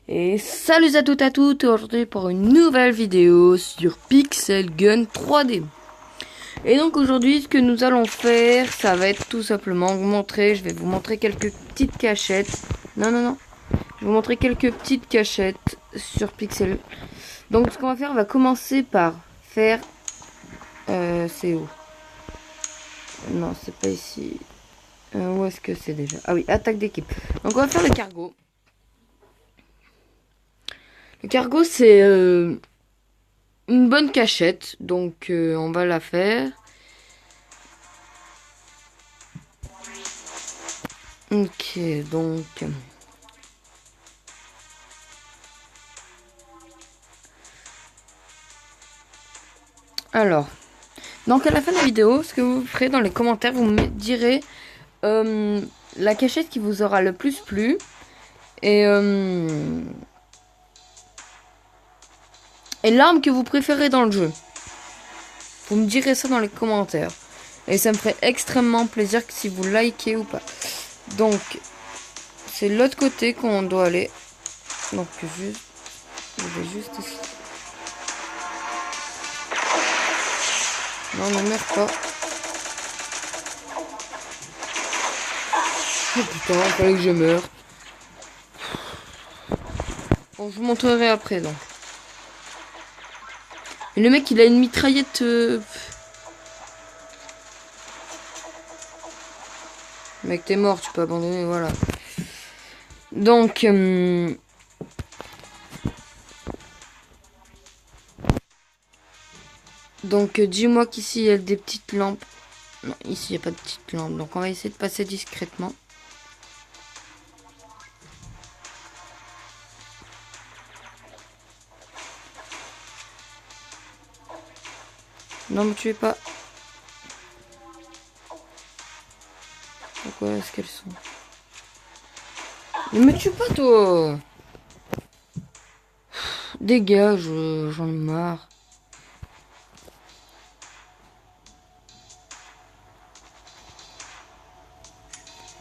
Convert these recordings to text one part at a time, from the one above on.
Et salut à toutes et à toutes, aujourd'hui pour une nouvelle vidéo sur Pixel Gun 3D. Et donc aujourd'hui ce que nous allons faire, ça va être tout simplement vous montrer, je vais vous montrer quelques petites cachettes. Non, je vais vous montrer quelques petites cachettes sur Pixel. Donc ce qu'on va faire, on va commencer par faire... c'est où? Non, c'est pas ici. Où est-ce que c'est déjà? Ah oui, attaque d'équipe. Donc on va faire le cargo. Le cargo c'est une bonne cachette, donc on va la faire. Ok, donc... Alors, donc à la fin de la vidéo, ce que vous ferez dans les commentaires, vous me direz la cachette qui vous aura le plus plu. Et l'arme que vous préférez dans le jeu. Vous me direz ça dans les commentaires. Et ça me ferait extrêmement plaisir que si vous likez ou pas. Donc, c'est l'autre côté qu'on doit aller. Donc, juste... Je vais juste ici. Non, ne meurs pas. Oh putain, il fallait que je meure. Bon, je vous montrerai après, donc. Et le mec, il a une mitraillette... Mec, t'es mort, tu peux abandonner, voilà. Donc... dis-moi qu'ici, il y a des petites lampes. Non, ici, il n'y a pas de petites lampes. Donc, on va essayer de passer discrètement. Non, me tuez pas. Pourquoi est-ce qu'elles sont? Ne me tue pas, toi! Dégage, j'en ai marre.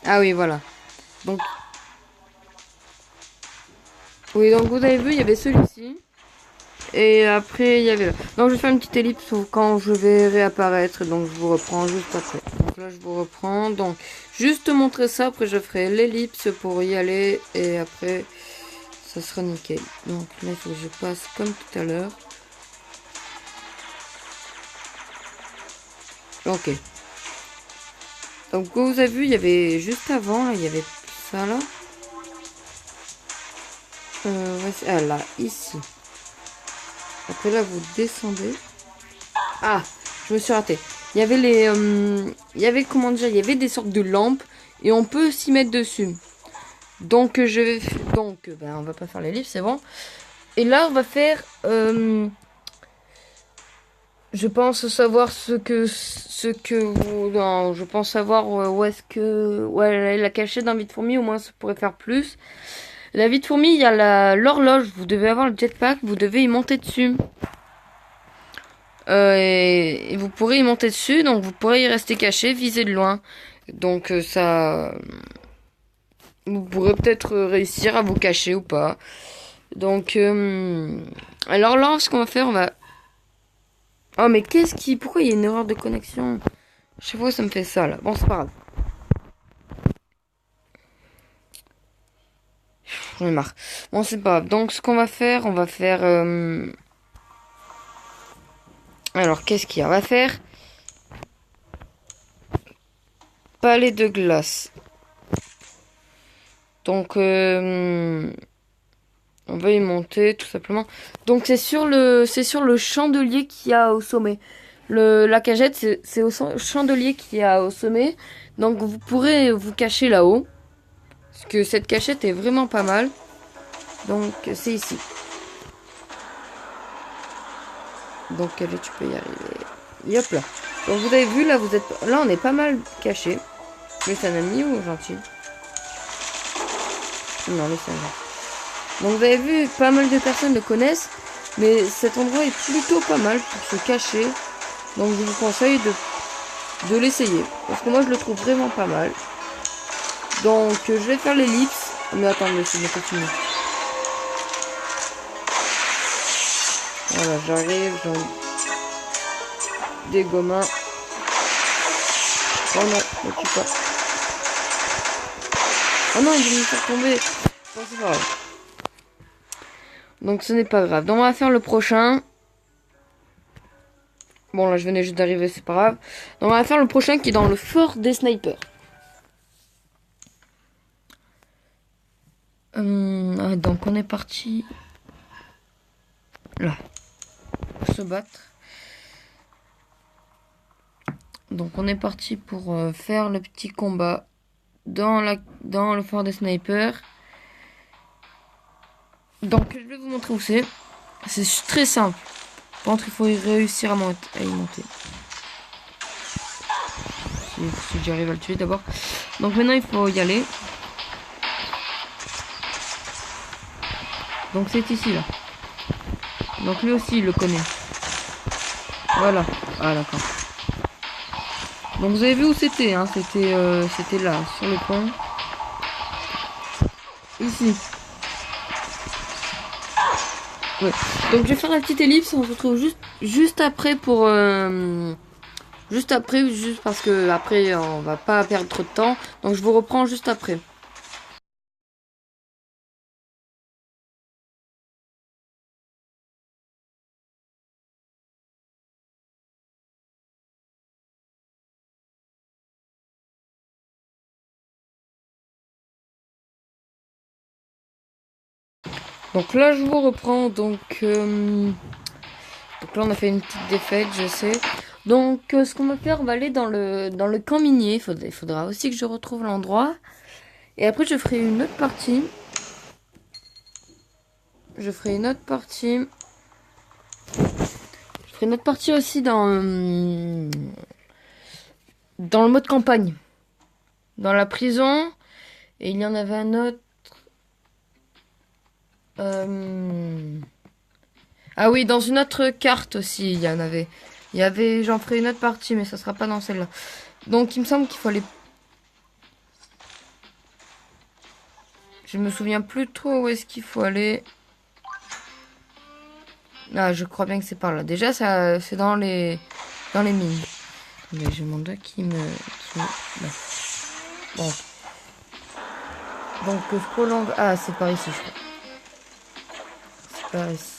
Ah oui, voilà. Donc... Oui, donc vous avez vu, il y avait celui-ci. Et après, il y avait là. Donc je vais faire une petite ellipse quand je vais réapparaître. Donc je vous reprends juste après. Donc là, je vous reprends. Donc, juste montrer ça. Après, je ferai l'ellipse pour y aller. Et après, ça sera nickel. Donc là, il faut que je passe comme tout à l'heure. Ok. Donc, comme vous avez vu, il y avait juste avant, là, il y avait ça là. Ah là, ici. Après là, vous descendez. Ah, je me suis raté. Il y avait les... il y avait, comment dire, il y avait des sortes de lampes. Et on peut s'y mettre dessus. Donc, je vais... Donc, on va pas faire les livres, c'est bon. Et là, on va faire... je pense savoir ce que vous... Non, je pense savoir où est-ce que... Ouais, la cachette d'un vide-fourmi, au moins, ça pourrait faire plus. La vide-fourmi, il y a l'horloge. Vous devez avoir le jetpack. Vous devez y monter dessus. Et vous pourrez y monter dessus. Donc, vous pourrez y rester caché, viser de loin. Donc, ça... Vous pourrez peut-être réussir à vous cacher ou pas. Donc, alors là, ce qu'on va faire, on va... Oh, mais qu'est-ce qui... Pourquoi il y a une erreur de connexion? Chaque fois, ça me fait ça, là. Bon, c'est pas grave. J'en ai marre. Bon, c'est pas grave. Donc, ce qu'on va faire, on va faire... Alors, qu'est-ce qu'il y a? On va faire... Palais de glace. Donc, on va y monter, tout simplement. Donc, c'est sur le chandelier qu'il y a au sommet. La cagette, c'est au chandelier qu'il y a au sommet. Donc, vous pourrez vous cacher là-haut. Parce que cette cachette est vraiment pas mal. Donc, c'est ici. Donc, allez, tu peux y arriver. Hop là. Donc, vous avez vu, là, là, on est pas mal caché. Mais c'est un ami ou gentil? Non, laissez un gentil. Donc, vous avez vu, pas mal de personnes le connaissent. Mais cet endroit est plutôt pas mal pour se cacher. Donc, je vous conseille de l'essayer. Parce que moi, je le trouve vraiment pas mal. Donc, je vais faire l'ellipse. Mais attendez, c'est pas fini. Voilà, j'arrive, j'en dégomme un. Oh non, ne tue pas. Oh non, il va me faire tomber. Bon, c'est pas grave. Donc ce n'est pas grave. Donc on va faire le prochain. Bon là je venais juste d'arriver, c'est pas grave. Donc on va faire le prochain qui est dans le fort des snipers. Donc on est parti là pour se battre. Donc on est parti pour faire le petit combat dans le fort des snipers. Donc je vais vous montrer où c'est. C'est très simple. Par contre il faut réussir à y monter. Si j'arrive à le tuer d'abord. Donc maintenant il faut y aller. Donc c'est ici là. Donc lui aussi il le connaît. Voilà. Ah d'accord. Donc vous avez vu où c'était, hein. C'était là, sur le pont. Ici. Ouais. Donc je vais faire la petite ellipse, on se retrouve juste après pour juste après, juste parce que après on va pas perdre trop de temps. Donc je vous reprends juste après. Donc là je vous reprends donc là on a fait une petite défaite, je sais. Donc ce qu'on va faire, on va aller dans le camp minier. Il faudra aussi que je retrouve l'endroit. Et après je ferai une autre partie. Je ferai une autre partie. Je ferai une autre partie aussi dans le mode campagne. Dans la prison. Et il y en avait un autre. Ah oui, dans une autre carte aussi, il y en avait. J'en ferai une autre partie, mais ça sera pas dans celle-là. Donc il me semble qu'il faut aller. Je me souviens plus trop où est-ce qu'il faut aller. Ah, je crois bien que c'est par là. Déjà, ça, c'est dans les mines. Mais je demande non. Bon. Donc je prolonge. Ah, c'est par ici, je crois. C'est par ici.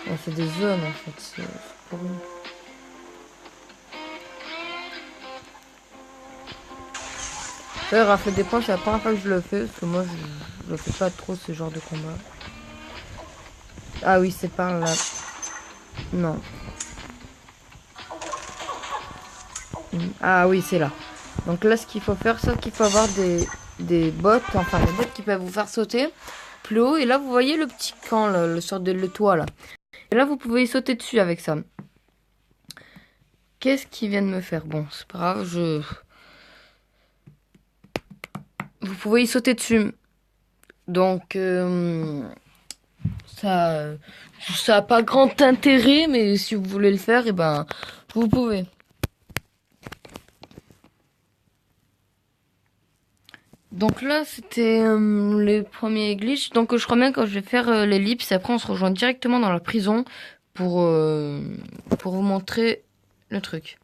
On fait des zones en fait. C'est pour nous. D'ailleurs, Rafle des points, c'est la première fois que je le fais, parce que moi, je fais pas trop ce genre de combat. Ah oui, c'est par là. Non. Ah oui, c'est là. Donc là, ce qu'il faut faire, c'est qu'il faut avoir des bottes, enfin des bottes qui peuvent vous faire sauter plus haut. Et là, vous voyez le petit camp, là, le sort de le toit, là. Et là, vous pouvez y sauter dessus avec ça. Qu'est-ce qu'il vient de me faire? Bon, c'est pas grave, vous pouvez y sauter dessus. Donc, ça, ça a pas grand intérêt, mais si vous voulez le faire, et ben, vous pouvez. Donc là, c'était les premiers glitches. Donc je crois bien que je vais faire l'ellipse. Après, on se rejoint directement dans la prison pour vous montrer le truc.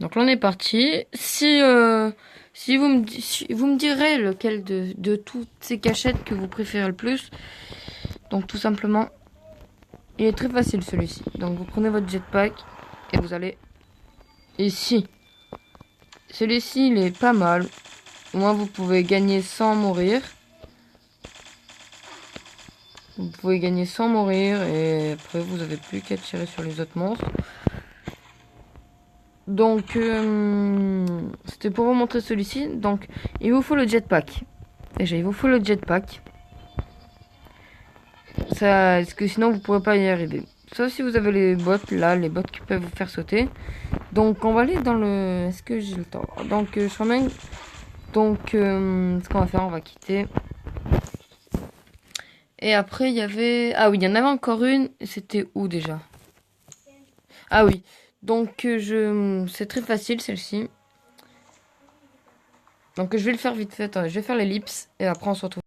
Donc là on est parti. Si vous me direz lequel de toutes ces cachettes que vous préférez le plus. Donc tout simplement, il est très facile celui-ci. Donc vous prenez votre jetpack et vous allez ici. Celui-ci il est pas mal. Au moins vous pouvez gagner sans mourir. Vous pouvez gagner sans mourir et après vous avez plus qu'à tirer sur les autres monstres. Donc c'était pour vous montrer celui-ci. Donc il vous faut le jetpack. Déjà il vous faut le jetpack. Ça, parce que sinon vous pourrez pas y arriver. Sauf si vous avez les bots là, les bots qui peuvent vous faire sauter. Donc on va aller dans le... Est-ce que j'ai le temps? Donc je crois même... Donc ce qu'on va faire, on va quitter. Et après il y avait... Ah oui, il y en avait encore une. C'était où déjà? Ah oui. Donc c'est très facile celle-ci. Donc je vais le faire vite fait. Attends, je vais faire l'ellipse et après on se retrouve.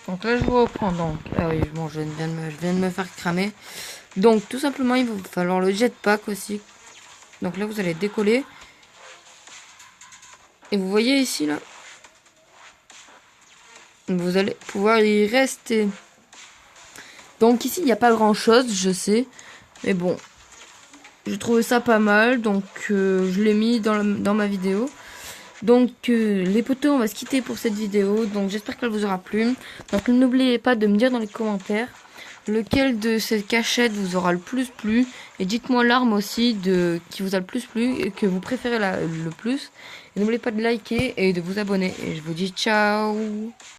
Donc là je vous reprends donc. Ah oui, bon je viens de me faire cramer. Donc tout simplement il va vous falloir le jetpack aussi. Donc là vous allez décoller. Et vous voyez ici là, vous allez pouvoir y rester. Donc ici il n'y a pas grand chose, je sais. Mais bon, j'ai trouvé ça pas mal. Donc je l'ai mis dans ma vidéo. Donc les potos, on va se quitter pour cette vidéo. Donc j'espère qu'elle vous aura plu. Donc n'oubliez pas de me dire dans les commentaires lequel de ces cachettes vous aura le plus plu. Et dites-moi l'arme aussi qui vous a le plus plu et que vous préférez le plus. Et n'oubliez pas de liker et de vous abonner. Et je vous dis ciao.